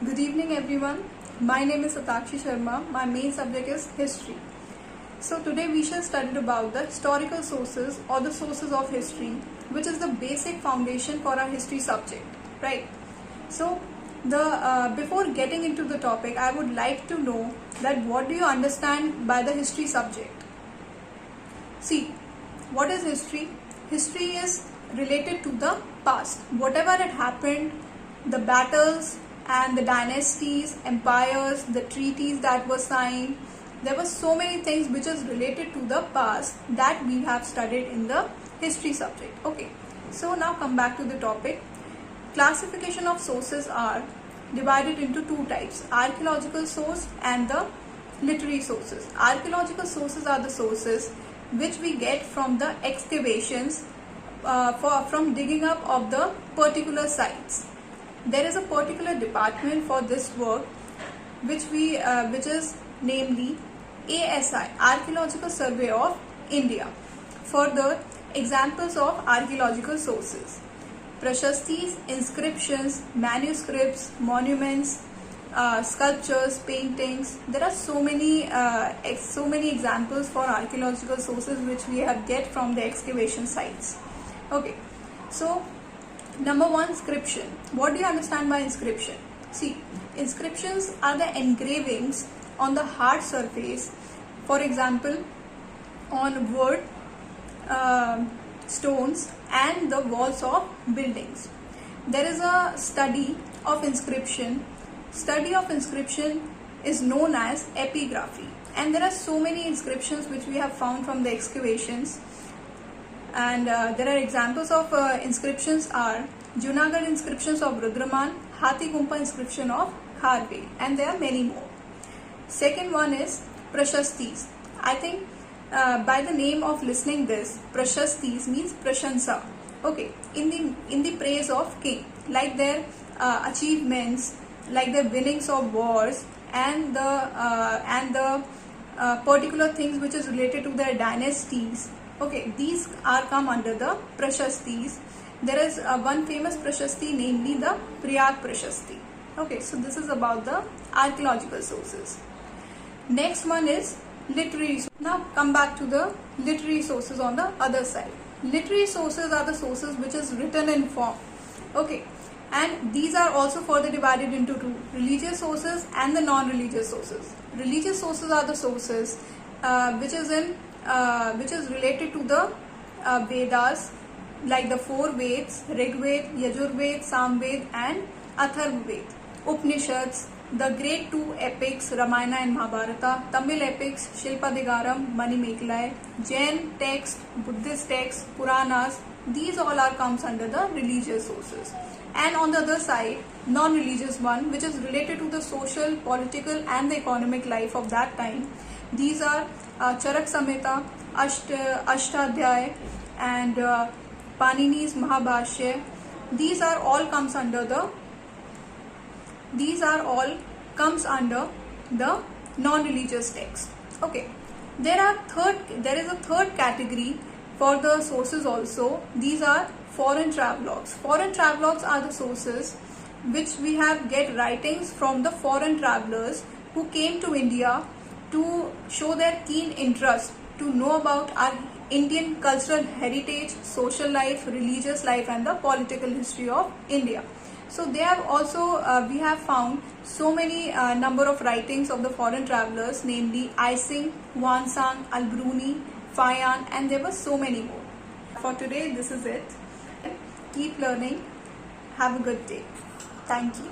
Good evening everyone. My name is Satakshi Sharma. My main subject is history. So today we shall study about the historical sources or the sources of history, which is the basic foundation for our history subject, right? So before getting into the topic, I would like to know that what do you understand by the history subject? See, what is history? History is related to the past. Whatever had happened, the battles and the dynasties, empires, the treaties that were signed, there were so many things which is related to the past that we have studied in the history subject. Okay, so now come back to the topic. Classification of sources are divided into two types: archaeological source and the literary sources. Archaeological sources are the sources which we get from the excavations, from digging up of the particular sites. There is a particular department for this work which is namely ASI, Archaeological Survey of India. Further, examples of archaeological sources: prashastis, inscriptions, manuscripts, monuments, sculptures, paintings. There are so many examples for archaeological sources which we have get from the excavation sites. Okay, so number one, inscription. What do you understand by inscription? See, inscriptions are the engravings on the hard surface, for example on wood, stones and the walls of buildings. There is a study of inscription. Study of inscription is known as epigraphy, and there are so many inscriptions which we have found from the excavations. And there are examples of inscriptions are Junagadh inscriptions of Rudraman, Hathigumpha inscription of Kharve, and there are many more. Second one is prashastis. I think by the name of listening this, prashastis means prashansa. Okay, in the praise of king, like their achievements, like their winnings of wars, and the particular things which is related to their dynasties. Okay, these are come under the prashastis. There is one famous prashasti, namely the Prayag Prashasti. Okay, so this is about the archaeological sources. Next one is literary. Now come back to the literary sources on the other side. Literary sources are the sources which is written in form. Okay, and these are also further divided into two: religious sources and the non-religious sources. Religious sources are the sources which is related to the Vedas, like the four Veds: Rig Ved, Yajur Ved, Sam Ved and Atharva Ved. Upanishads, the great two epics Ramayana and Mahabharata, Tamil epics Shilpadigaram, Manimekalai, Jain text, Buddhist text, Puranas. These all are comes under the religious sources. And on the other side, non-religious one, which is related to the social, political and the economic life of that time. These are Charak Samhita, Ashtadhyay and Panini's Mahabhashya. These are all comes under the non-religious text. Okay, there is a third category for the sources also. These are foreign travelogues. Foreign travelogues are the sources which we have get writings from the foreign travelers who came to India to show their keen interest to know about our Indian cultural heritage, social life, religious life and the political history of India. So they have also, we have found so many number of writings of the foreign travelers, namely Ising, Hwang-Sang, Al-Bruni, Fayan, and there were so many more. For today, this is it. Keep learning. Have a good day. Thank you.